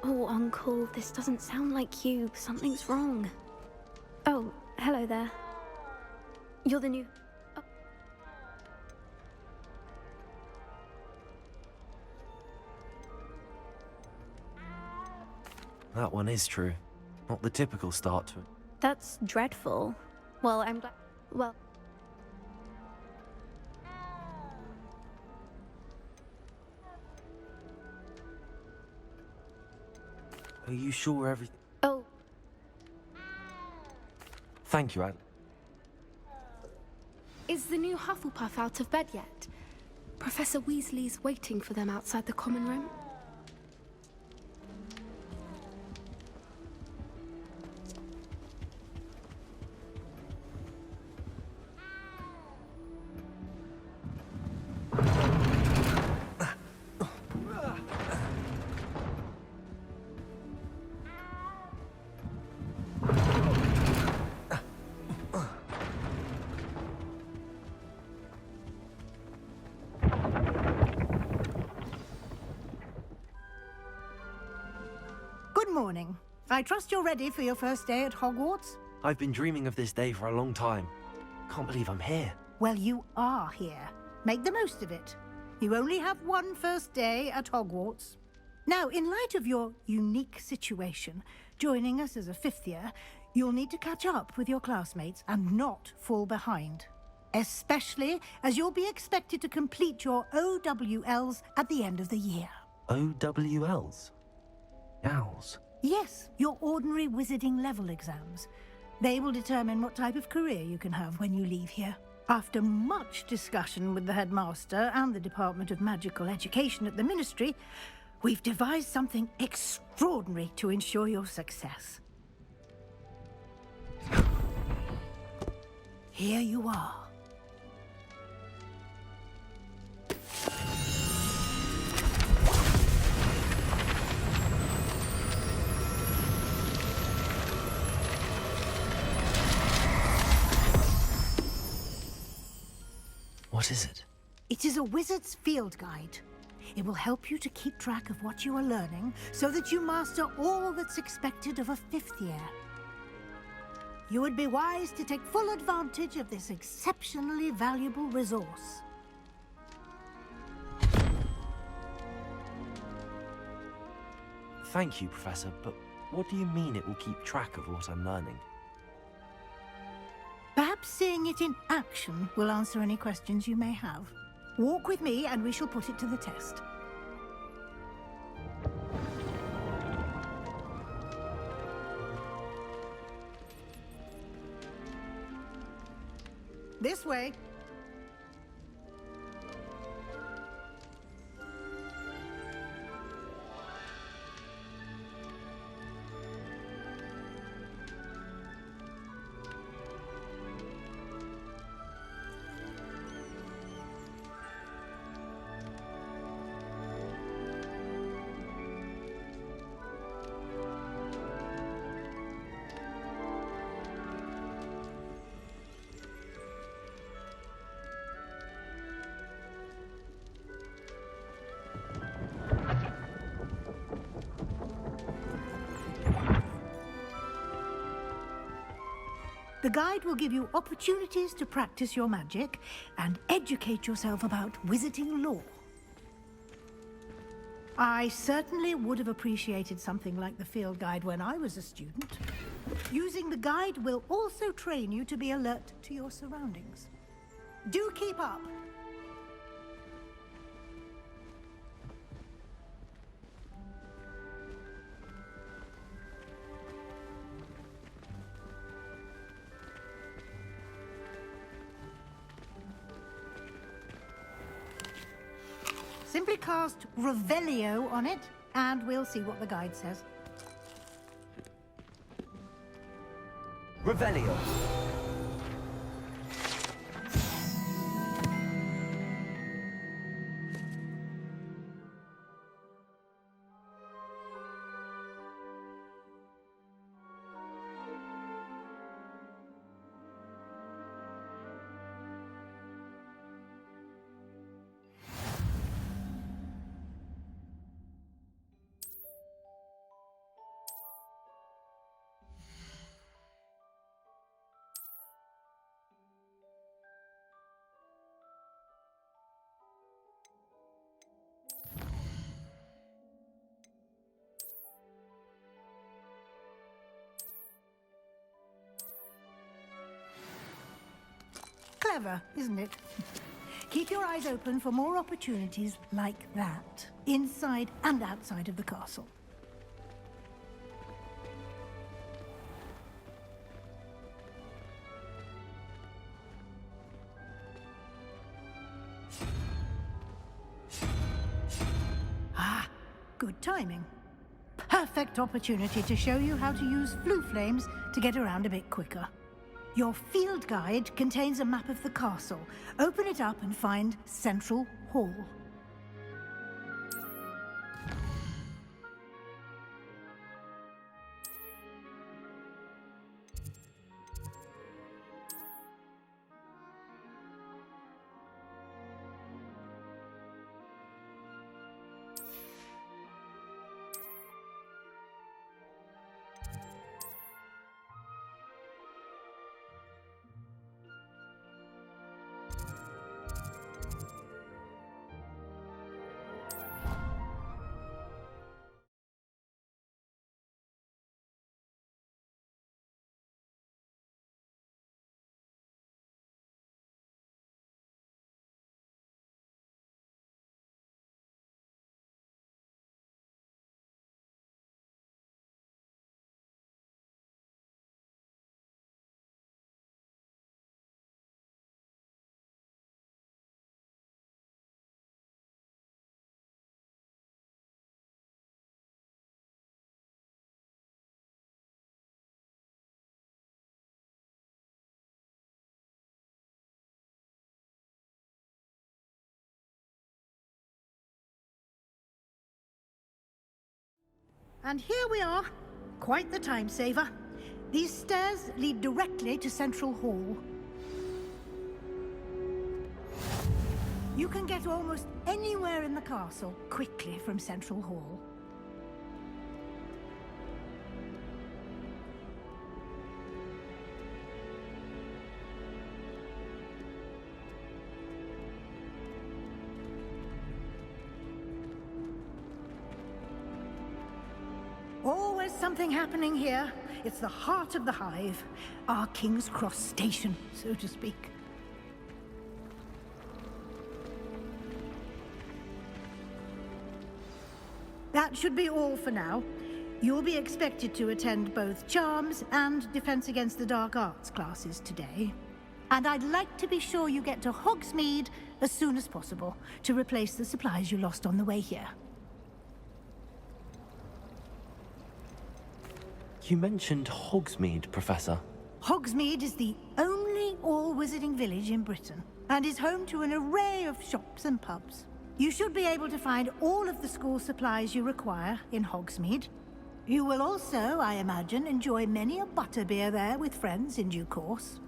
Oh, Uncle, this doesn't sound like you. Something's wrong. Oh, hello there. You're the new... Oh. That one is true. Not the typical start to it. That's dreadful. Well, I'm glad... Well... Are you sure everything... Oh. Thank you, Ad. Is the new Hufflepuff out of bed yet? Professor Weasley's waiting for them outside the common room. Good morning. I trust you're ready for your first day at Hogwarts? I've been dreaming of this day for a long time. Can't believe I'm here. Well, you are here. Make the most of it. You only have one first day at Hogwarts. Now, in light of your unique situation, joining us as a fifth year, you'll need to catch up with your classmates and not fall behind. Especially as you'll be expected to complete your OWLs at the end of the year. OWLs? Owls? Yes, your ordinary wizarding level exams. They will determine what type of career you can have when you leave here. After much discussion with the headmaster and the Department of Magical Education at the Ministry, we've devised something extraordinary to ensure your success. Here you are. What is it? It is a wizard's field guide. It will help you to keep track of what you are learning so that you master all that's expected of a fifth year. You would be wise to take full advantage of this exceptionally valuable resource. Thank you, Professor, but what do you mean it will keep track of what I'm learning? Perhaps seeing it in action will answer any questions you may have. Walk with me and we shall put it to the test. This way. The guide will give you opportunities to practice your magic and educate yourself about wizarding lore. I certainly would have appreciated something like the field guide when I was a student. Using the guide will also train you to be alert to your surroundings. Do keep up! Simply cast Revelio on it, and we'll see what the guide says. Revelio! Clever, isn't it? Keep your eyes open for more opportunities like that, inside and outside of the castle. Ah, good timing. Perfect opportunity to show you how to use flue flames to get around a bit quicker. Your field guide contains a map of the castle. Open it up and find Central Hall. And here we are. Quite the time saver. These stairs lead directly to Central Hall. You can get almost anywhere in the castle quickly from Central Hall. Always something happening here. It's the heart of the hive. Our King's Cross station, so to speak. That should be all for now. You'll be expected to attend both Charms and Defense Against the Dark Arts classes today. And I'd like to be sure you get to Hogsmeade as soon as possible to replace the supplies you lost on the way here. You mentioned Hogsmeade, Professor. Hogsmeade is the only all-wizarding village in Britain and is home to an array of shops and pubs. You should be able to find all of the school supplies you require in Hogsmeade. You will also, I imagine, enjoy many a butterbeer there with friends in due course.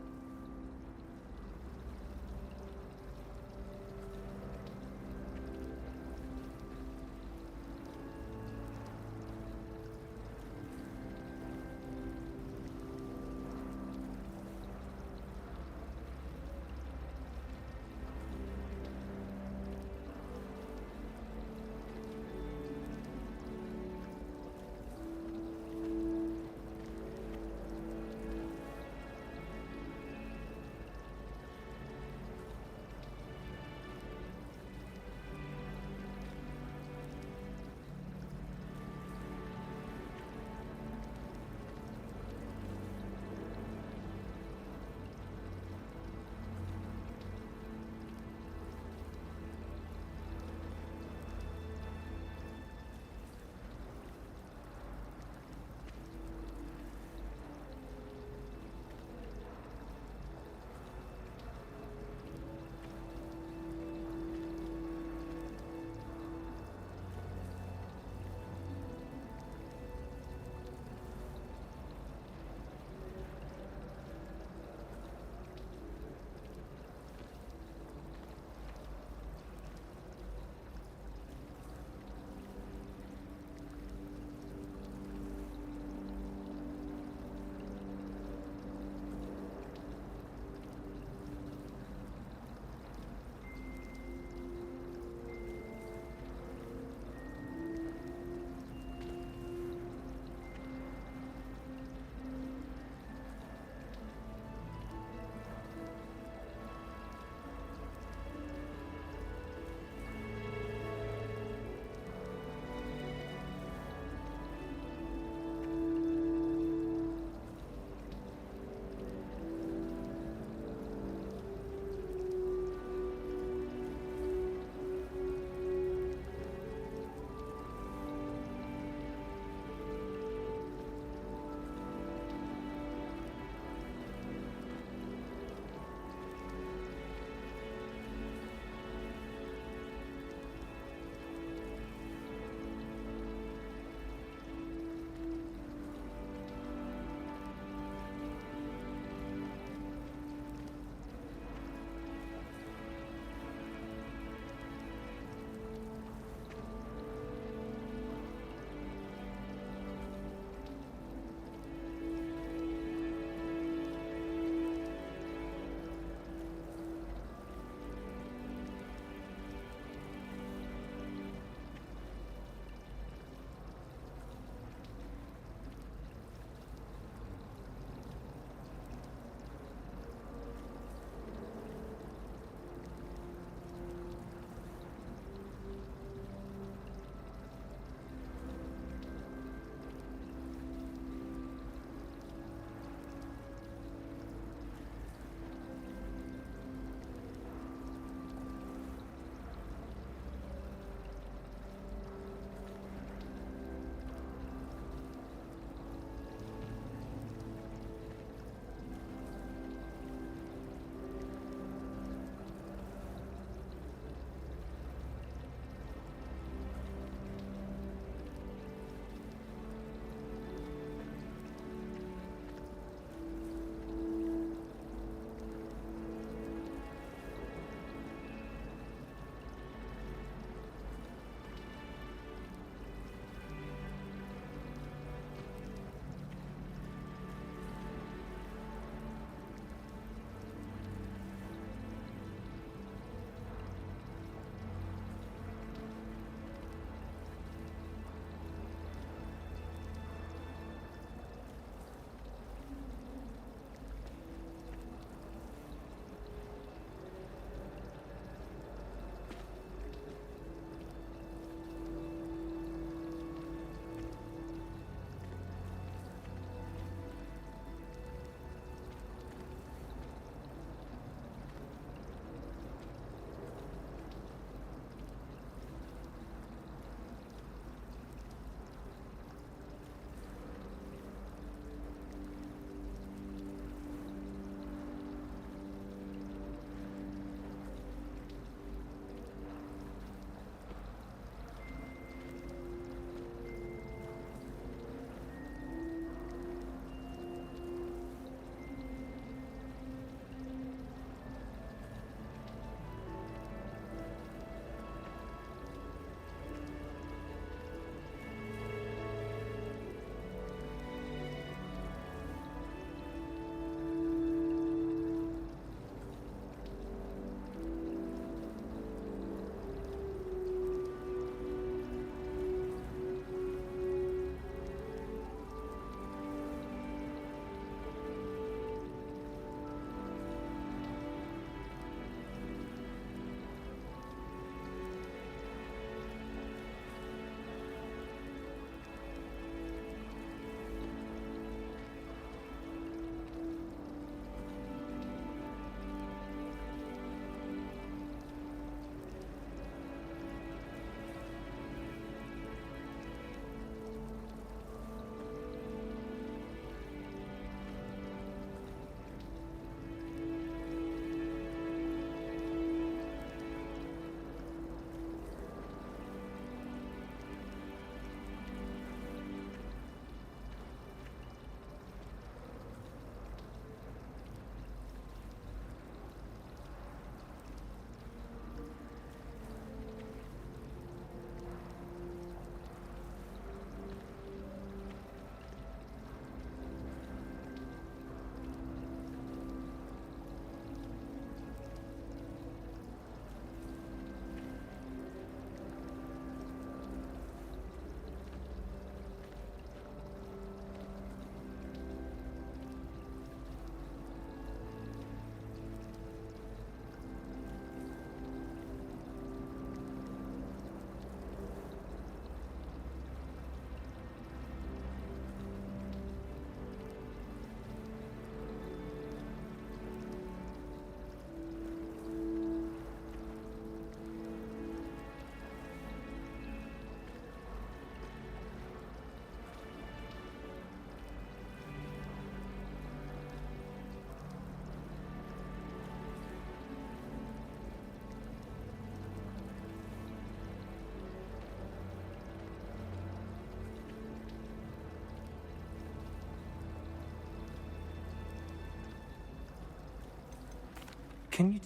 Can you...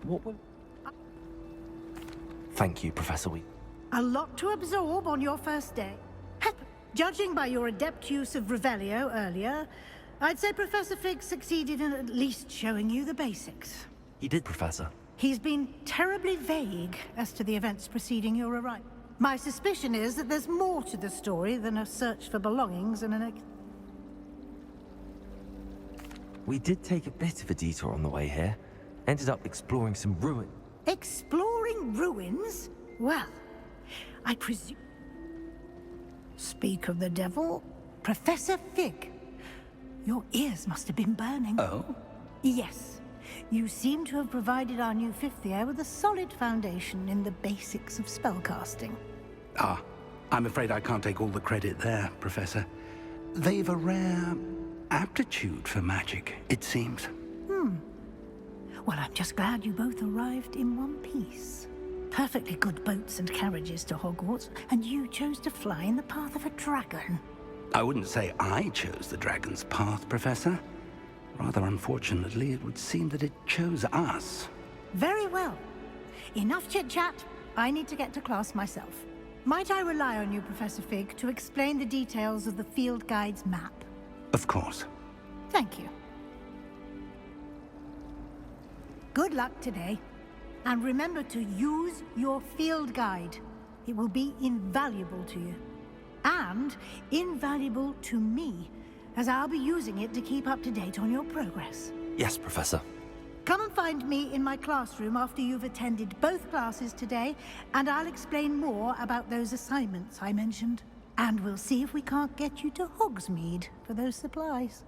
What will... Thank you, Professor Wheat. A lot to absorb on your first day. Judging by your adept use of Revelio earlier, I'd say Professor Fig succeeded in at least showing you the basics. He did, Professor. He's been terribly vague as to the events preceding your arrival. My suspicion is that there's more to the story than a search for belongings and an... We did take a bit of a detour on the way here. Ended up exploring some ruin. Exploring ruins? Well, I presume... Speak of the devil, Professor Fig. Your ears must have been burning. Oh? Yes. You seem to have provided our new fifth year with a solid foundation in the basics of spellcasting. Ah, I'm afraid I can't take all the credit there, Professor. They've a rare aptitude for magic, it seems. Well, I'm just glad you both arrived in one piece. Perfectly good boats and carriages to Hogwarts, and you chose to fly in the path of a dragon. I wouldn't say I chose the dragon's path, Professor. Rather unfortunately, it would seem that it chose us. Very well. Enough chit-chat. I need to get to class myself. Might I rely on you, Professor Fig, to explain the details of the field guide's map? Of course. Thank you. Good luck today. And remember to use your field guide. It will be invaluable to you. And invaluable to me, as I'll be using it to keep up to date on your progress. Yes, Professor. Come and find me in my classroom after you've attended both classes today, and I'll explain more about those assignments I mentioned. And we'll see if we can't get you to Hogsmeade for those supplies.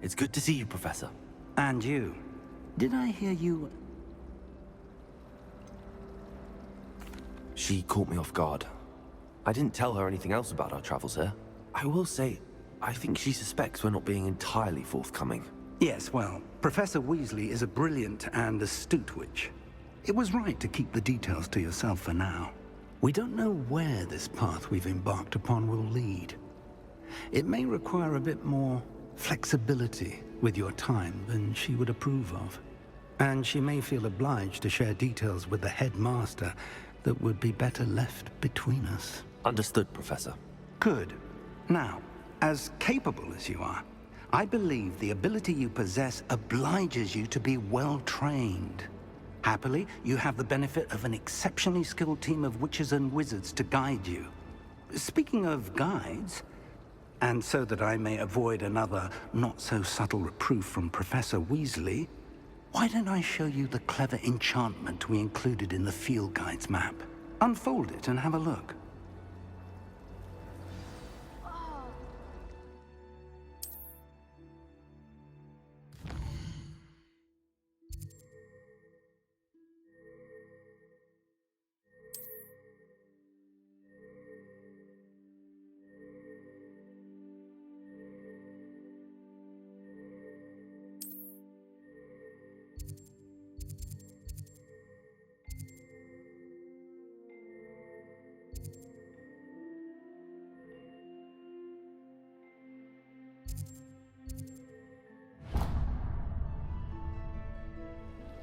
It's good to see you, Professor. And you. Did I hear you... She caught me off guard. I didn't tell her anything else about our travels here. I will say, I think she suspects we're not being entirely forthcoming. Yes, well, Professor Weasley is a brilliant and astute witch. It was right to keep the details to yourself for now. We don't know where this path we've embarked upon will lead. It may require a bit more flexibility with your time than she would approve of. And she may feel obliged to share details with the headmaster that would be better left between us. Understood, Professor. Good. Now, as capable as you are, I believe the ability you possess obliges you to be well trained. Happily, you have the benefit of an exceptionally skilled team of witches and wizards to guide you. Speaking of guides, and so that I may avoid another not-so-subtle reproof from Professor Weasley, why don't I show you the clever enchantment we included in the field guide's map? Unfold it and have a look.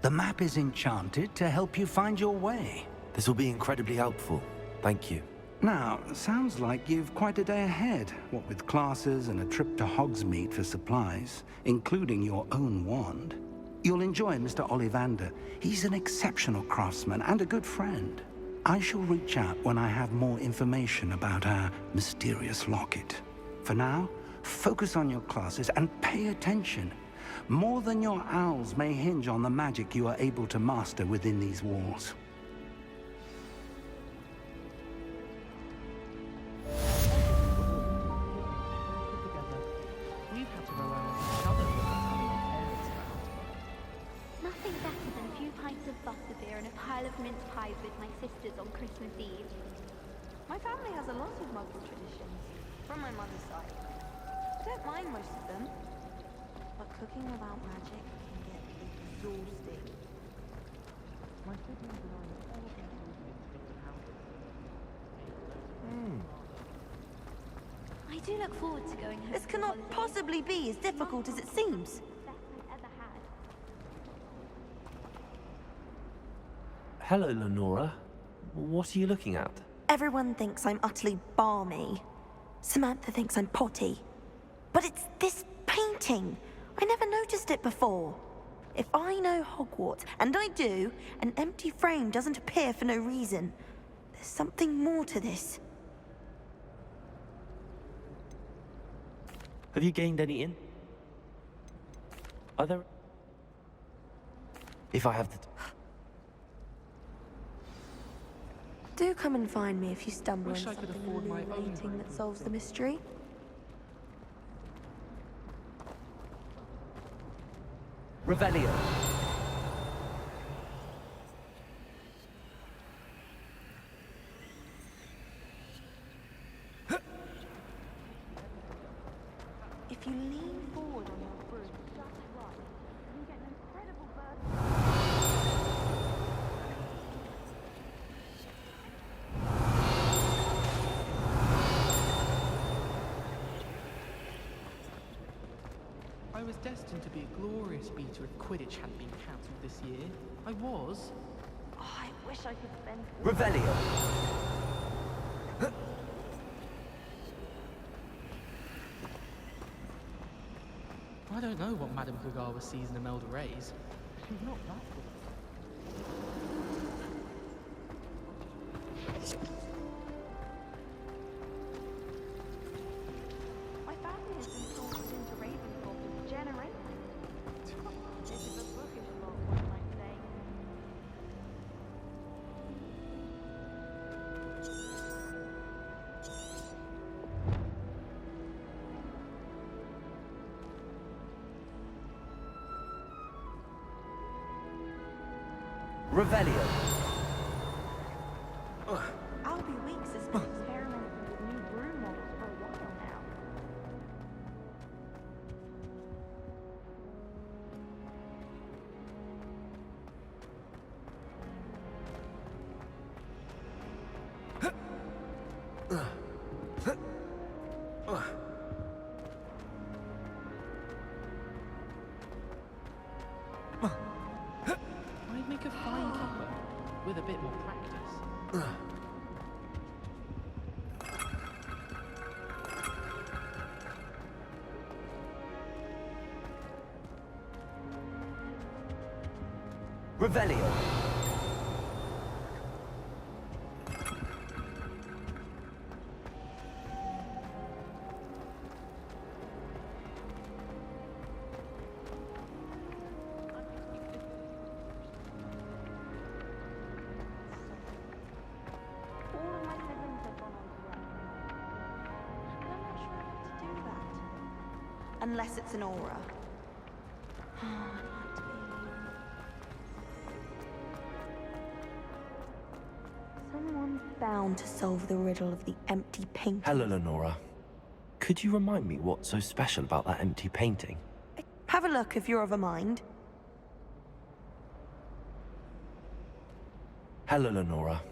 The map is enchanted to help you find your way. This will be incredibly helpful. Thank you. Now, sounds like you've quite a day ahead, what with classes and a trip to Hogsmeade for supplies, including your own wand. You'll enjoy Mr. Ollivander. He's an exceptional craftsman and a good friend. I shall reach out when I have more information about our mysterious locket. For now, focus on your classes and pay attention. More than your owls may hinge on the magic you are able to master within these walls. Nothing better than a few pints of butterbeer and a pile of mince pies with my sisters on Christmas Eve. My family has a lot of Muggle traditions, from my mother's side. I don't mind most of them, but cooking without magic can get exhausting. My siblings and I have all been moving into different houses. I do look forward to going home. This cannot possibly be as difficult as it seems. Best I've ever had. Hello, Lenora. What are you looking at? Everyone thinks I'm utterly balmy. Samantha thinks I'm potty. But it's this painting. I never noticed it before. If I know Hogwarts, and I do, an empty frame doesn't appear for no reason. There's something more to this. Have you gained any in? Are there... If I have the... Do come and find me if you stumble on Wish I could something afford my own illuminating home. that solves the mystery. Revelio. If you lean forward on your broom just right, you get an incredible burst. I was destined to be a glorious beater if Quidditch hadn't been cancelled this year. I was. Oh, I wish I could bend. Revelio. I don't know what Madame Kagawa sees in Imelda Reyes. She's not that good. My family has been sorted into Ravenclaw for generations. This is a bookish lot, one might say. Revelio. Albie Weeks has been experimenting with new broom models for a while now. I'd make a fine keeper, with a bit more practice. Revelio. All of my siblings have gone on to work. And I'm not sure how to do that. Unless it's an aura. Someone's bound to solve the riddle of the empty painting. Hello, Lenora. Could you remind me what's so special about that empty painting? Have a look if you're of a mind. Hello, Lenora.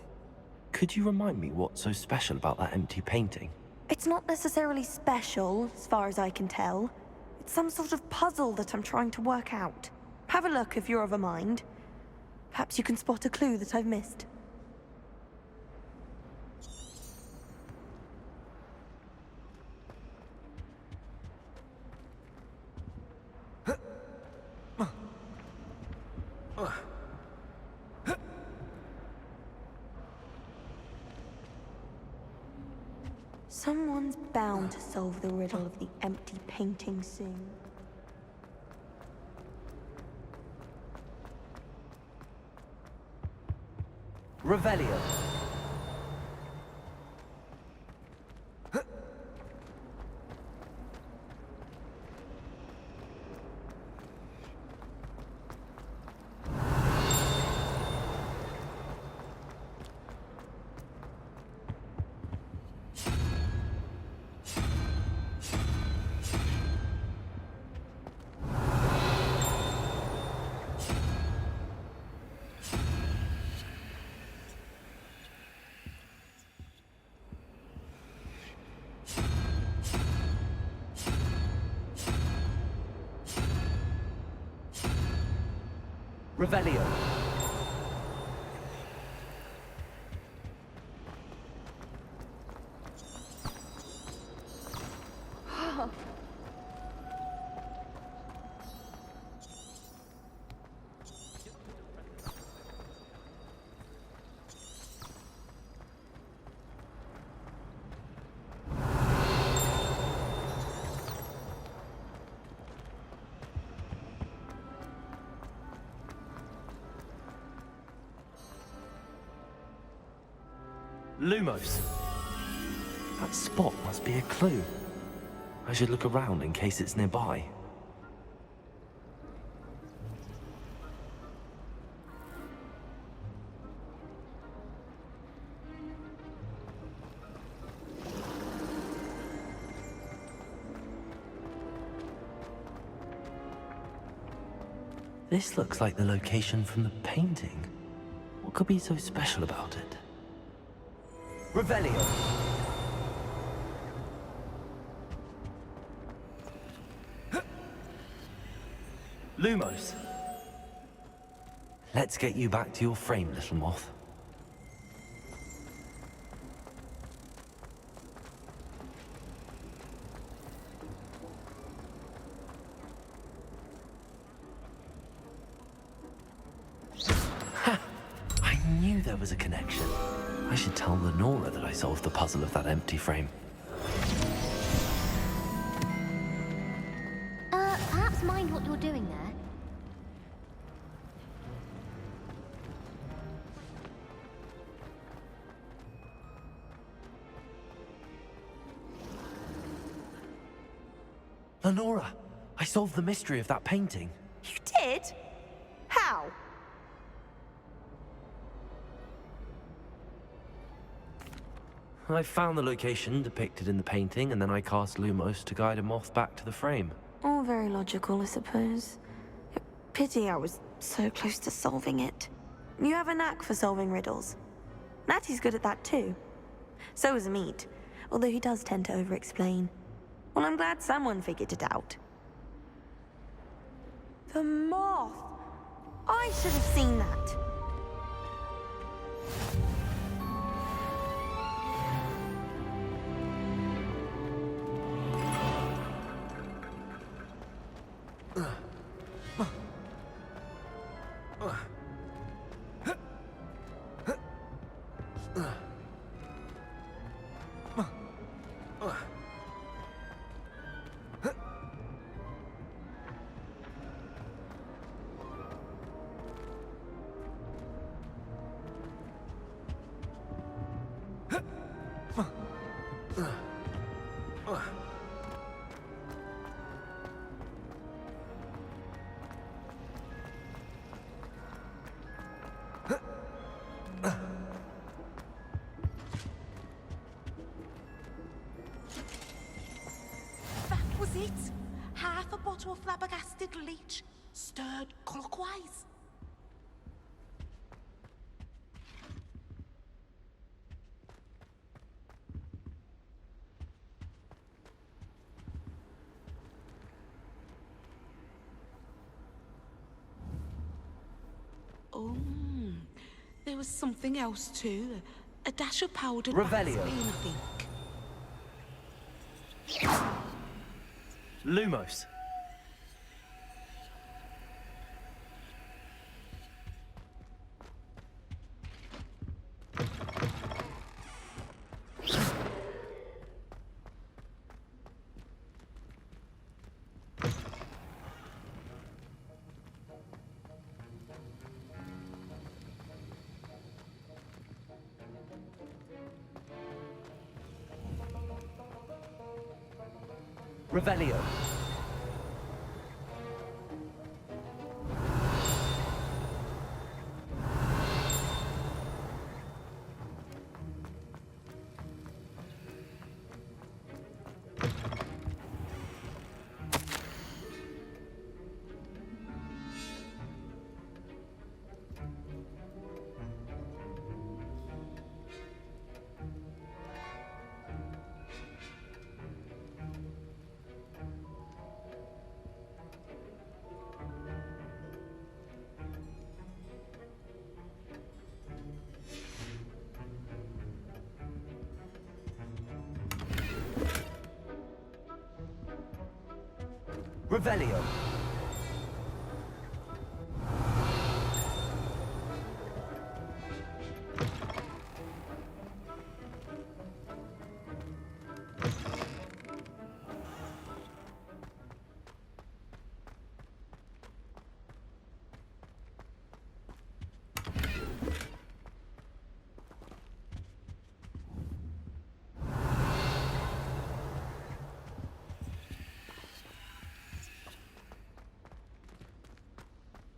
Could you remind me what's so special about that empty painting? It's not necessarily special, as far as I can tell. It's some sort of puzzle that I'm trying to work out. Have a look if you're of a mind. Perhaps you can spot a clue that I've missed. Someone's bound to solve the riddle of the empty painting soon. Revelio. Revelio. Lumos. That spot must be a clue. I should look around in case it's nearby. This looks like the location from the painting. What could be so special about it? Revelio. Lumos. Let's get you back to your frame, little moth. Ha! I knew there was a connection. I should tell Lenora that I solved the puzzle of that empty frame. Perhaps mind what you're doing there. Lenora, I solved the mystery of that painting. You did? How? I found the location depicted in the painting, and then I cast Lumos to guide a moth back to the frame. All very logical, I suppose. Pity I was so close to solving it. You have a knack for solving riddles. Natty's good at that too. So is Meat, although he does tend to over-explain. Well, I'm glad someone figured it out. The moth! I should have seen that. That was it. Half a bottle of flabbergasted leech, stirred clockwise. Oh, there was something else too. A dash of powdered Revelio. Vaseline, I think. Lumos. Revelio. Revelio.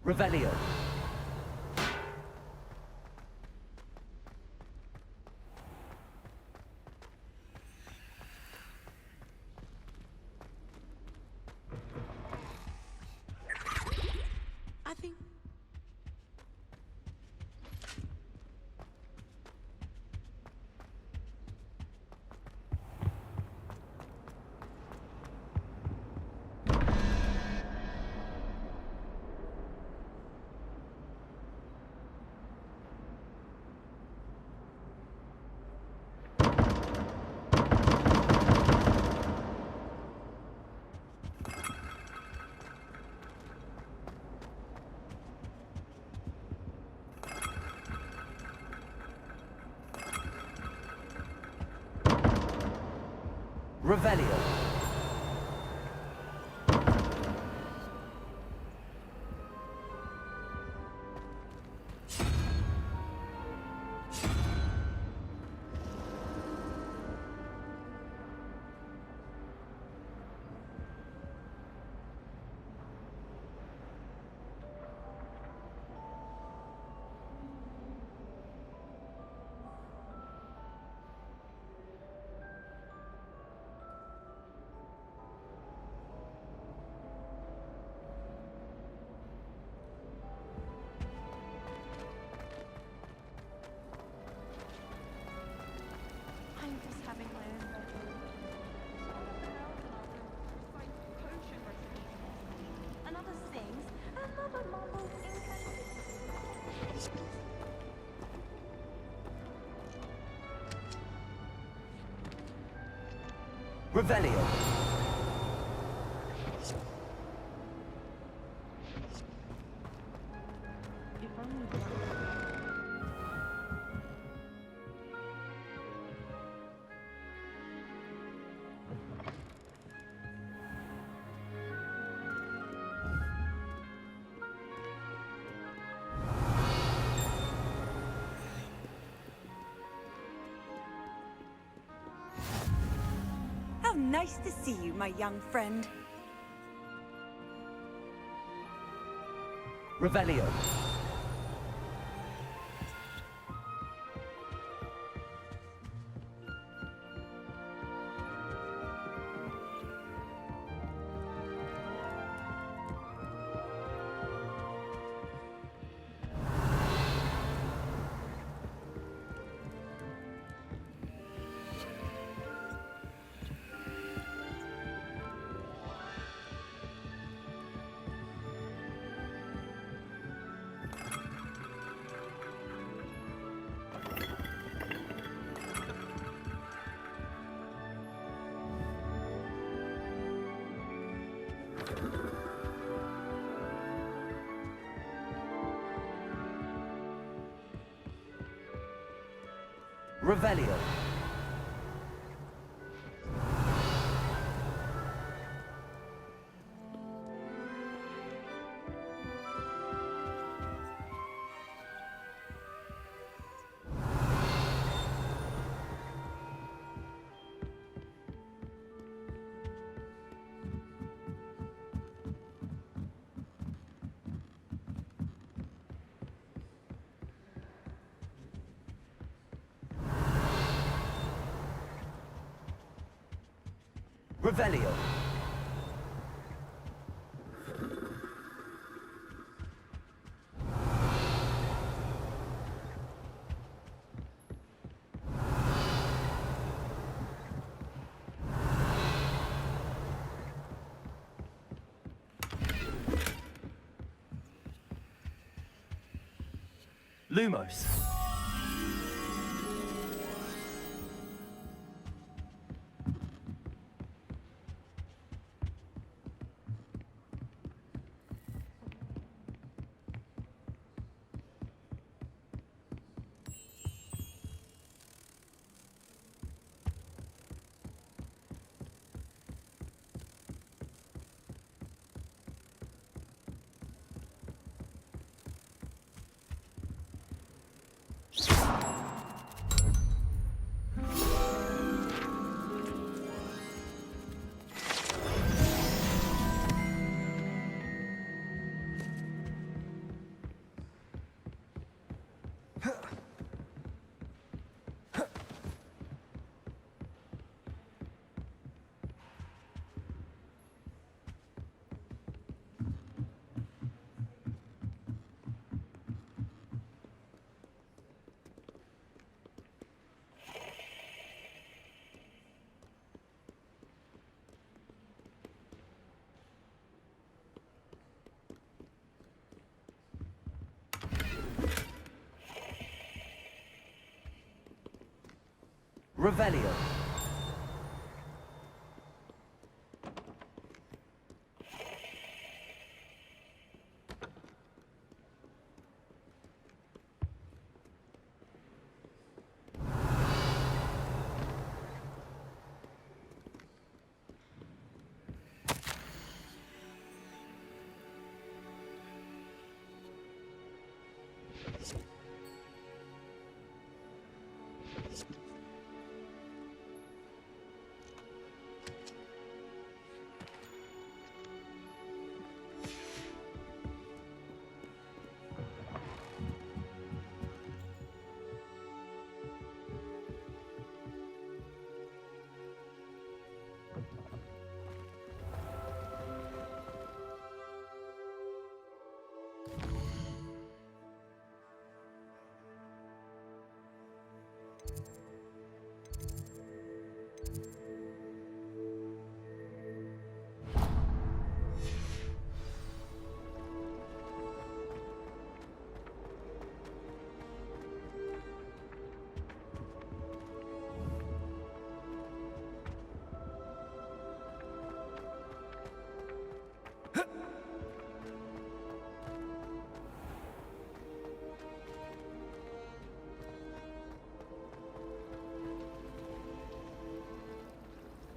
Revelio. I think... Revelio. I'm just having my own bedroom. Potion recipes. Another sings, another mumbles incantations. Revelio. If only the How nice to see you, my young friend. Revelio. Revelio. Revelio. Lumos. Revelio. you